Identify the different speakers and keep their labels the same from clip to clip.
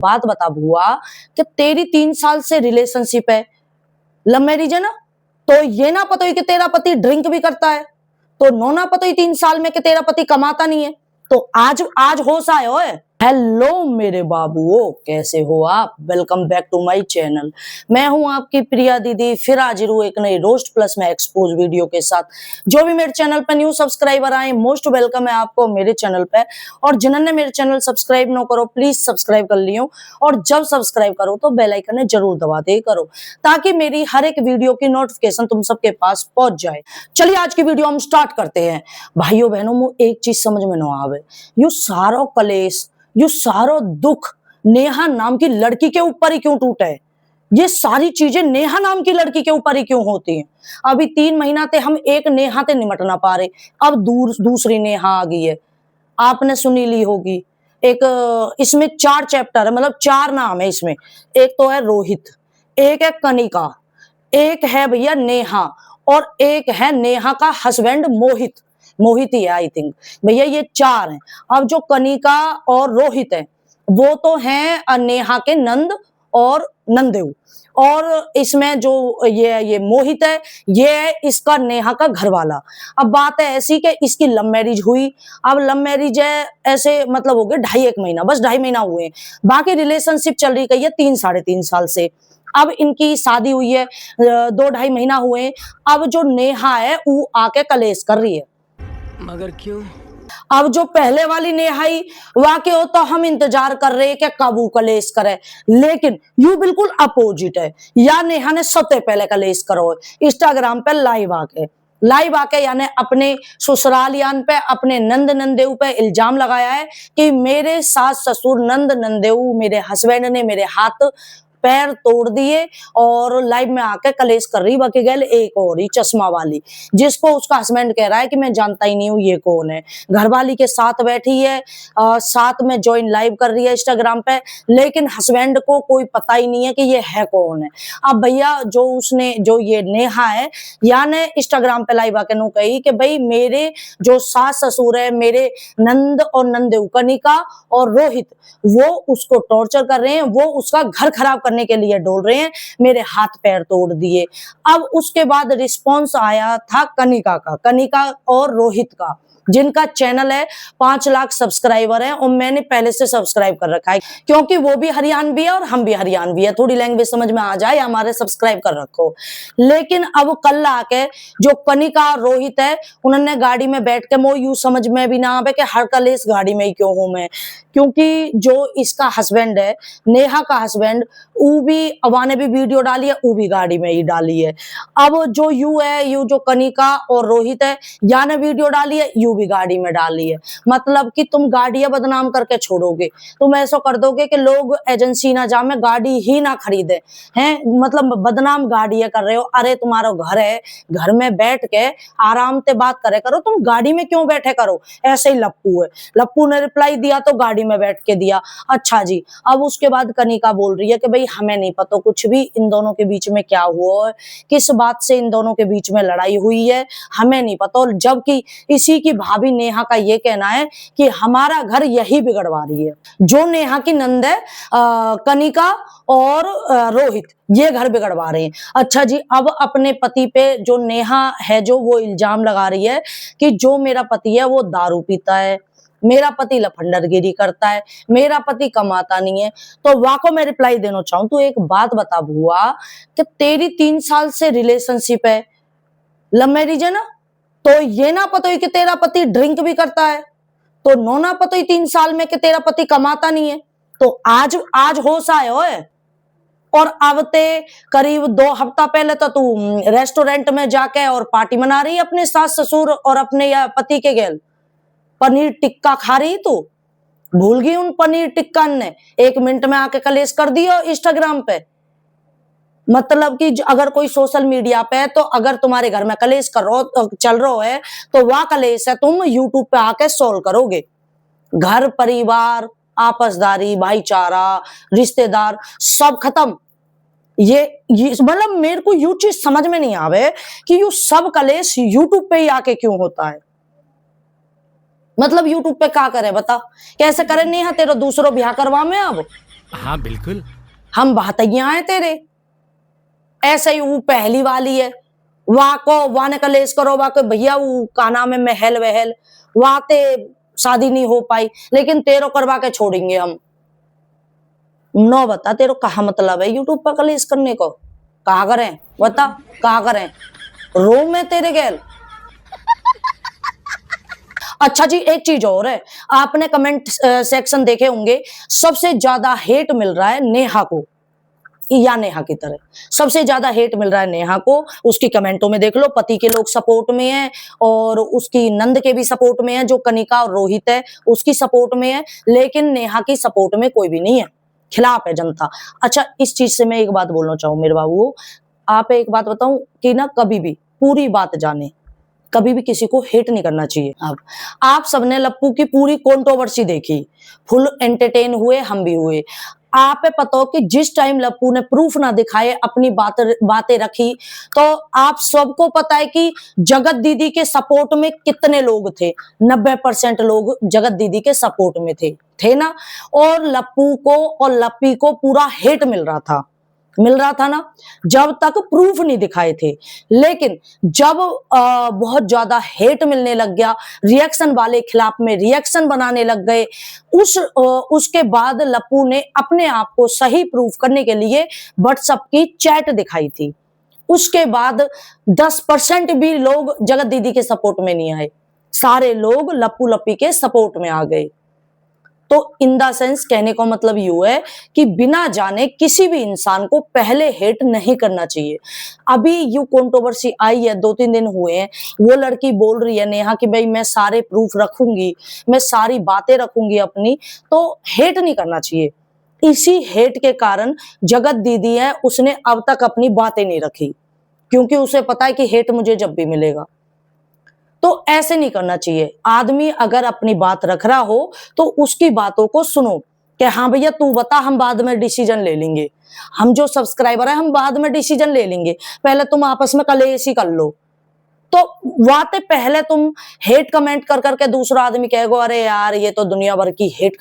Speaker 1: बात बता बुआ कि तेरी 3 साल से रिलेशनशिप है, लव मैरिज है ना। तो ये ना पता ही कि तेरा पति ड्रिंक भी करता है, तो नो ना पता ही 3 साल में कि तेरा पति कमाता नहीं है। तो आज आज होश आए हो। हेलो मेरे बाबुओ, कैसे हो आप? Welcome back to my channel. मैं हूं आपकी प्रिया दीदी, फिर हाजिर हूं एक नई रोस्ट प्लस में एक्सपोज वीडियो के साथ। जो भी मेरे चैनल पर न्यू सब्सक्राइबर आए, मोस्ट वेलकम है आपको मेरे चैनल पे। और जिन्होंने मेरे चैनल सब्सक्राइब ना करो, प्लीज सब्सक्राइब कर लियो। और जब सब्सक्राइब करो तो बेल आइकन जरूर दबा दे करो, ताकि मेरी हर एक वीडियो की नोटिफिकेशन तुम सबके पास पहुंच जाए। चलिए आज की वीडियो हम स्टार्ट करते हैं। भाइयों बहनों, मुझे एक चीज समझ में ना आवे, यू सारो कलेश, ये सारो दुख नेहा नाम की लड़की के ऊपर ही क्यों टूटा है? ये सारी चीजें नेहा नाम की लड़की के ऊपर ही क्यों होती हैं? अभी 3 महीना ते हम एक नेहा ते निमट ना पा रहे, अब दूसरी नेहा आ गई है। आपने सुनी ली होगी। एक इसमें 4 चैप्टर है, मतलब 4 नाम है इसमें। एक तो है रोहित, एक है कनिका, एक है भैया नेहा, और एक है नेहा का हस्बैंड मोहित। मोहित ही है आई थिंक भैया, ये 4 हैं। अब जो कनिका और रोहित है वो तो हैं नेहा के नंद और नंदेव, और इसमें जो ये मोहित है, ये है इसका नेहा का घर वाला। अब बात है ऐसी कि इसकी लव मैरिज हुई। अब लव मैरिज है ऐसे, मतलब हो गए 2.5-1 महीना, बस 2.5 महीना हुए हैं। बाकी रिलेशनशिप चल रही गई है 3-3.5 साल से। अब इनकी शादी हुई है 2-2.5 महीना हुए। अब जो नेहा है वो आके कलेश कर रही है।
Speaker 2: मगर क्यों?
Speaker 1: अब जो पहले वाली नेहाई वाकई हो तो हम इंतजार कर रहे हैं कि कब वो कलेश करे, लेकिन यू बिल्कुल अपोजिट है। या नेहा ने सबसे पहले कलेश करो इंस्टाग्राम पे लाइव आके यानी अपने ससुराल यान पे, अपने नंद नंदेव पे इल्जाम लगाया है कि मेरे सास ससुर नंद नंदेव, मेरे हस्बैंड ने मेरे हाथ पैर तोड़ दिए, और लाइव में आके कलेश कर रही। बाकी गैल एक और ही चश्मा वाली, जिसको उसका हस्बैंड कह रहा है कि मैं जानता ही नहीं हूँ ये कौन है। घरवाली के साथ बैठी है, साथ में ज्वाइन लाइव कर रही है इंस्टाग्राम पे, लेकिन हस्बैंड को कोई पता ही नहीं है कि ये है कौन है। अब भैया जो ये नेहा है, यानी इंस्टाग्राम पे लाइव आके नो कही कि भाई मेरे जो सास ससुर है, मेरे नंद और नंदेव कनिका और रोहित, वो उसको टॉर्चर कर रहे हैं, वो उसका घर खराब करने के लिए डोल रहे हैं, मेरे हाथ पैर तोड़ दिए। अब उसके बाद रिस्पॉन्स आया था कनिका और रोहित का, जिनका चैनल है 5 लाख सब्सक्राइबर है, और मैंने पहले से सब्सक्राइब कर रखा है, क्योंकि वो भी हरियाणवी है और हम भी हरियाणवी है, थोड़ी लैंग्वेज समझ में आ जाए हमारे, सब्सक्राइब कर रखो। लेकिन अब कल आके जो कनिका और रोहित है, उन्होंने गाड़ी में बैठ के, मो यू समझ में भी ना आवे कि हर कलेश गाड़ी में ही क्यों हूं मैं, क्योंकि जो इसका हस्बैंड है, नेहा का हस्बैंड, वो भी अवाने भी वीडियो डाली है, वो भी गाड़ी में ही डाली है। अब जो यू जो कनिका और रोहित है, या ने वीडियो डाली है, यू भी गाड़ी में डाली है। मतलब कि तुम गाड़ियां बदनाम करके छोड़ोगे, तुम ऐसा कर दोगे कि लोग एजेंसी ना जामे, गाड़ी ही ना खरीदे हैं, मतलब बदनाम गाड़ियां कर रहे हो। अरे तुम्हारा घर है, घर में बैठ के आराम से बात करे करो, तुम गाड़ी में क्यों बैठे करो? ऐसे ही लप्पू है, लप्पू ने रिप्लाई दिया तो गाड़ी में बैठ के दिया। अच्छा जी। अब उसके बाद कनिका बोल रही है कि भाई हमें नहीं पता कुछ भी, इन दोनों के बीच में क्या हुआ है, किस बात से इन दोनों के बीच में लड़ाई हुई है, हमें नहीं पता। और जबकि इसी की भाभी नेहा का ये कहना है कि हमारा घर यही बिगड़वा रही है, जो नेहा की नंद है कनिका और रोहित, ये घर बिगड़वा रहे हैं। अच्छा जी। अब अपने पति पे जो नेहा है, जो वो इल्जाम लगा रही है कि जो मेरा पति है वो दारू पीता है, मेरा पति लफंडरगिरी करता है, मेरा पति कमाता नहीं है। तो वाको मैं रिप्लाई देना चाहूं तो एक बात बता बुआ कि तेरी 3 साल से रिलेशनशिप है, लव मैरिज है ना। तो ये ना पता ही कि तेरा पति ड्रिंक भी करता है, तो नो ना पता ही 3 साल में कि तेरा पति कमाता नहीं है। तो आज होश आए हो। और अब ते करीब 2 हफ्ता पहले तो तू रेस्टोरेंट में जाके और पार्टी मना रही है अपने सास ससुर और अपने या पति के गेल, पनीर टिक्का खा रही तू, भूल गई उन पनीर टिक्का ने 1 मिनट में आके कलेश कर दिया इंस्टाग्राम पे। मतलब कि अगर कोई सोशल मीडिया पे, तो अगर तुम्हारे घर में कलेश चल रहा है, तो वह कलेश है तुम यूट्यूब पे आके सोल्व करोगे। घर परिवार, आपसदारी, भाईचारा, रिश्तेदार सब खत्म। ये मतलब मेरे को यू चीज समझ में नहीं आवे कि यू सब कलेश यूट्यूब पे ही आके क्यों होता है। मतलब यूट्यूब पे क्या करे बता, कैसे करे? नेहा तेरा दूसरो ब्याह करवा में अब
Speaker 2: हाँ बिल्कुल।
Speaker 1: हम भातैया हैं तेरे। ऐसे ही वो पहली वाली है, वहां को वहां ने कलेश करो, वहां को भैया वो का नाम है महल वहल, वहां ते शादी नहीं हो पाई, लेकिन तेरो करवा के छोड़ेंगे हम। नो बता तेरो कहा मतलब है यूट्यूब पर कलेश करने को? कहा करें बता, कहा करें रो में तेरे गैल। अच्छा जी, एक चीज और है, आपने कमेंट सेक्शन देखे होंगे, सबसे ज्यादा हेट मिल रहा है नेहा को, या नेहा की तरह सबसे ज्यादा हेट मिल रहा है नेहा को। उसकी कमेंटों में देख लो, पति के लोग सपोर्ट में हैं और उसकी नंद के भी सपोर्ट में है, जो कनिका और रोहित है उसकी सपोर्ट में है, लेकिन नेहा की सपोर्ट में कोई भी नहीं है, खिलाफ है जनता। अच्छा, इस चीज से मैं एक बात बोलना चाहूं मेरे बाबू, आप एक बात बताऊं कि ना, कभी भी पूरी बात जाने, कभी भी किसी को हेट नहीं करना चाहिए। अब आप सबने लप्पू की पूरी कंट्रोवर्सी देखी, फुल एंटरटेन हुए, हम भी हुए। आप पे पता हो कि जिस टाइम लप्पू ने प्रूफ ना दिखाए अपनी बातें रखी, तो आप सबको पता है कि जगत दीदी के सपोर्ट में कितने लोग थे। 90% लोग जगत दीदी के सपोर्ट में थे ना। और लप्पू को और लप्पी को पूरा हेट मिल रहा था ना, जब तक प्रूफ नहीं दिखाए थे। लेकिन जब बहुत ज्यादा हेट मिलने लग गया, रिएक्शन वाले खिलाफ में रिएक्शन बनाने लग गए, उसके बाद लप्पू ने अपने आप को सही प्रूफ करने के लिए व्हाट्सएप की चैट दिखाई थी। उसके बाद 10% भी लोग जगत दीदी के सपोर्ट में नहीं आए, सारे लोग लप्पू लप्पी के सपोर्ट में आ गए। तो इन द सेंस कहने का मतलब यू है कि बिना जाने किसी भी इंसान को पहले हेट नहीं करना चाहिए। अभी यू कंट्रोवर्सी आई है, 2-3 दिन हुए हैं, वो लड़की बोल रही है नेहा कि भाई मैं सारे प्रूफ रखूंगी, मैं सारी बातें रखूंगी अपनी, तो हेट नहीं करना चाहिए। इसी हेट के कारण जगत दीदी है, उसने अब तक अपनी बातें नहीं रखी, क्योंकि उसे पता है कि हेट मुझे जब भी मिलेगा। तो ऐसे नहीं करना चाहिए। आदमी अगर अपनी बात रख रहा हो तो उसकी बातों को सुनो कि हाँ भैया तू बता, हम बाद में डिसीजन ले लेंगे, हम जो सब्सक्राइबर है हम बाद में डिसीजन ले लेंगे, पहले तुम आपस में कलेश ही कर लो। तो वाते पहले तुम हेट कमेंट कर करके दूसरा आदमी कहेगा अरे यार ये तो दुनिया भर की हेट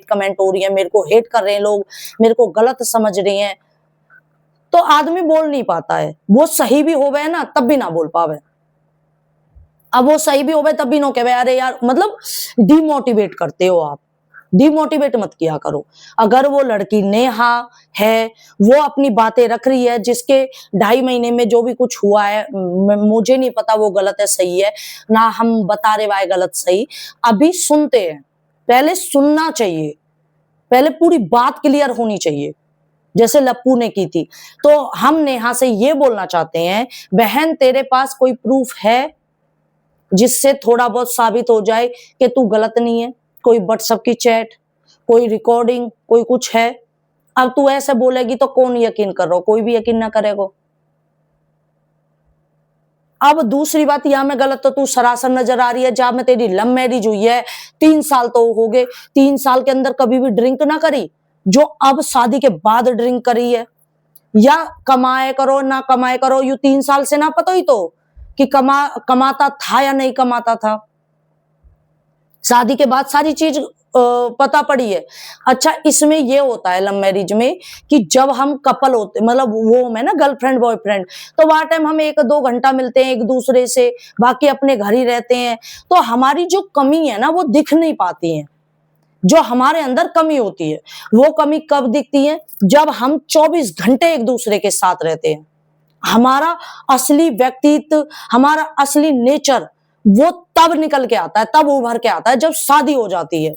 Speaker 1: कमेंट हो रही है, मेरे को हेट कर रहे हैं लोग, मेरे को गलत समझ रहे हैं, तो आदमी बोल नहीं पाता है। वो सही भी हो गए ना तब भी ना बोल पावे, अब वो सही भी हो गए तब भी नो कहे अरे यार, मतलब डिमोटिवेट करते हो आप। डिमोटिवेट मत किया करो। अगर वो लड़की नेहा है, वो अपनी बातें रख रही है, जिसके 2.5 महीने में जो भी कुछ हुआ है, मुझे नहीं पता वो गलत है सही है ना, हम बता रहे वाए गलत सही, अभी सुनते हैं। पहले सुनना चाहिए, पहले पूरी बात क्लियर होनी चाहिए, जैसे लप्पू ने की थी। तो हम नेहा से ये बोलना चाहते हैं, बहन तेरे पास कोई प्रूफ है जिससे थोड़ा बहुत साबित हो जाए कि तू गलत नहीं है? कोई व्हाट्सएप की चैट, कोई रिकॉर्डिंग, कोई कुछ है? अब तू ऐसे बोलेगी तो कौन यकीन कर रहा हो? कोई भी यकीन ना करेगा। अब दूसरी बात, यहां में गलत तो तू सरासर नजर आ रही है। जब में तेरी लव मैरिज हुई है, 3 साल तो हो गए, 3 साल के अंदर कभी भी ड्रिंक ना करी, जो अब शादी के बाद ड्रिंक करी है। या कमाए करो ना कमाए करो, यू 3 साल से ना पता ही तो कि कमाता था या नहीं कमाता था। शादी के बाद सारी चीज पता पड़ी है। अच्छा, इसमें ये होता है लव मैरिज में कि जब हम कपल होते, मतलब वो में ना गर्लफ्रेंड बॉयफ्रेंड, तो वह टाइम हम 1-2 घंटा मिलते हैं एक दूसरे से, बाकी अपने घर ही रहते हैं, तो हमारी जो कमी है ना वो दिख नहीं पाती है। जो हमारे अंदर कमी होती है वो कमी कब दिखती है? जब हम 24 घंटे एक दूसरे के साथ रहते हैं। हमारा असली व्यक्तित्व, हमारा असली नेचर वो तब निकल के आता है, तब उभर के आता है जब शादी हो जाती है।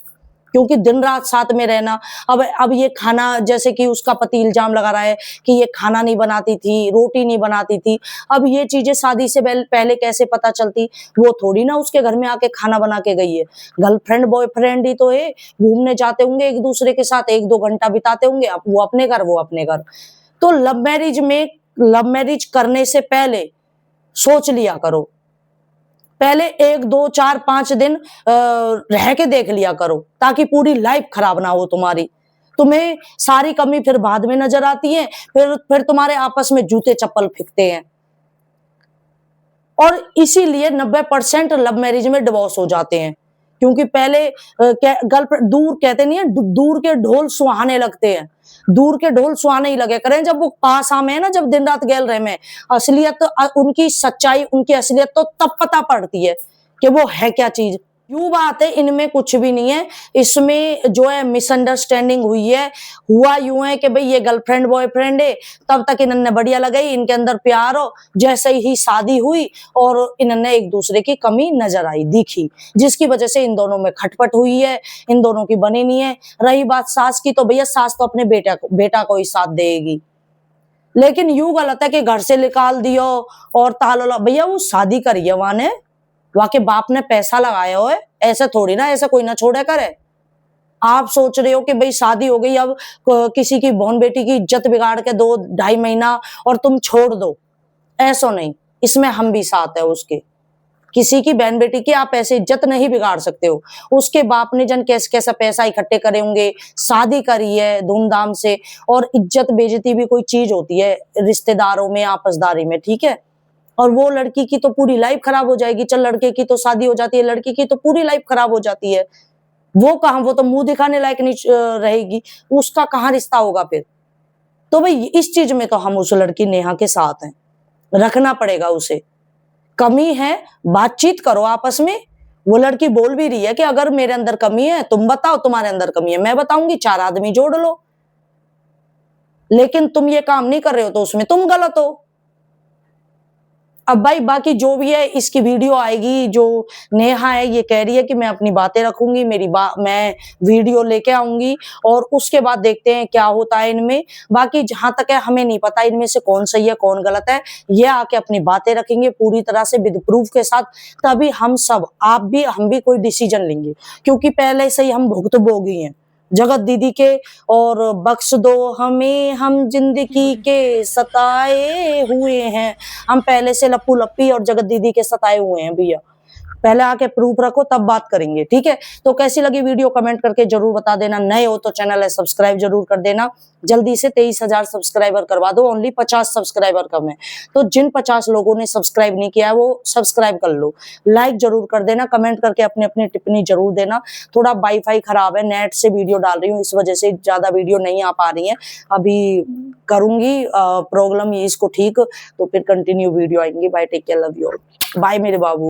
Speaker 1: क्योंकि दिन रात साथ में रहना, अब ये खाना, जैसे कि उसका पति इल्जाम लगा रहा है कि ये खाना नहीं बनाती थी, रोटी नहीं बनाती थी, अब ये चीजें शादी से पहले कैसे पता चलती? वो थोड़ी ना उसके घर में आके खाना बना के गई है। गर्लफ्रेंड बॉयफ्रेंड ही तो है, घूमने जाते होंगे एक दूसरे के साथ, 1-2 घंटा बिताते होंगे, वो अपने घर वो अपने घर। तो लव मैरिज करने से पहले सोच लिया करो, पहले 1-2-4-5 दिन रह के देख लिया करो, ताकि पूरी लाइफ खराब ना हो तुम्हारी। तुम्हें सारी कमी फिर बाद में नजर आती है, फिर तुम्हारे आपस में जूते चप्पल फेंकते हैं। और इसीलिए 90% लव मैरिज में डिवोर्स हो जाते हैं, क्योंकि पहले गर्लफ्रेंड दूर, कहते नहीं है दूर के ढोल सुहाने लगते हैं, दूर के ढोल सुहाने ही लगे करें, जब वो पास आमे है ना, जब दिन रात गैल रहे में असलियत उनकी सच्चाई, उनकी असलियत तो तब पता पड़ती है कि वो है क्या चीज। यूं बात है, इनमें कुछ भी नहीं है। इसमें जो है मिसअंडरस्टैंडिंग हुई है। हुआ यूं है कि भाई ये गर्लफ्रेंड बॉयफ्रेंड है, तब तक इन्होंने बढ़िया लगाई, इनके अंदर प्यार हो, जैसे ही शादी हुई और इन्होंने एक दूसरे की कमी नजर आई दिखी, जिसकी वजह से इन दोनों में खटपट हुई है, इन दोनों की बनी नहीं है। रही बात सास की, तो भैया सास तो अपने बेटा को ही साथ देगी, लेकिन यूं गलत है कि घर से निकाल दियो और ताला, भैया वो शादी करी है वहां ने, वहां के बाप ने पैसा लगाया हो, ऐसे थोड़ी ना, ऐसा कोई ना छोड़े करे। आप सोच रहे हो कि भाई शादी हो गई, अब किसी की बहन बेटी की इज्जत बिगाड़ के 2-2.5 महीना और तुम छोड़ दो, ऐसा नहीं। इसमें हम भी साथ है उसके। किसी की बहन बेटी की आप ऐसे इज्जत नहीं बिगाड़ सकते हो। उसके बाप ने जन कैसे कैसा पैसा इकट्ठे करे होंगे, शादी करी है धूमधाम से, और इज्जत बेइज्जती भी कोई चीज होती है रिश्तेदारों में, आपसदारी में, ठीक है। और वो लड़की की तो पूरी लाइफ खराब हो जाएगी। चल लड़के की तो शादी हो जाती है, लड़की की तो पूरी लाइफ खराब हो जाती है। वो कहां, वो तो मुंह दिखाने लायक नहीं रहेगी, उसका कहां रिश्ता होगा फिर। तो भाई इस चीज में तो हम उस लड़की नेहा के साथ हैं, रखना पड़ेगा उसे। कमी है, बातचीत करो आपस में। वो लड़की बोल भी रही है कि अगर मेरे अंदर कमी है तुम बताओ, तुम्हारे अंदर कमी है मैं बताऊंगी, 4 आदमी जोड़ लो। लेकिन तुम ये काम नहीं कर रहे हो तो उसमें तुम गलत हो। अब भाई बाकी जो भी है, इसकी वीडियो आएगी। जो नेहा है ये कह रही है कि मैं अपनी बातें रखूंगी, मैं वीडियो लेके आऊंगी, और उसके बाद देखते हैं क्या होता है इनमें। बाकी जहां तक है हमें नहीं पता इनमें से कौन सही है कौन गलत है। ये आके अपनी बातें रखेंगे पूरी तरह से विद प्रूफ के साथ, तभी हम सब, आप भी हम भी कोई डिसीजन लेंगे। क्योंकि पहले से ही हम भुक्तभोगी हैं जगत दीदी के, और बख्श दो हमें हम जिंदगी के सताए हुए हैं। हम पहले से लप्पू लप्पी और जगत दीदी के सताए हुए हैं भैया। पहले आके प्रूफ रखो तब बात करेंगे, ठीक है। तो कैसी लगी वीडियो कमेंट करके जरूर बता देना। नए हो तो चैनल है सब्सक्राइब जरूर कर देना। जल्दी से 23,000 सब्सक्राइबर करवा दो, ओनली 50 सब्सक्राइबर कम है। तो जिन 50 लोगों ने सब्सक्राइब नहीं किया है वो सब्सक्राइब कर लो, लाइक जरूर कर देना, कमेंट करके अपनी अपनी टिप्पणी जरूर देना। थोड़ा वाईफाई खराब है, नेट से वीडियो डाल रही हूँ, इस वजह से ज्यादा वीडियो नहीं आ पा रही है। अभी करूंगी प्रॉब्लम ये इसको ठीक, तो फिर कंटिन्यू वीडियो आएंगी। Bye, take care, love you all, bye मेरे बाबू।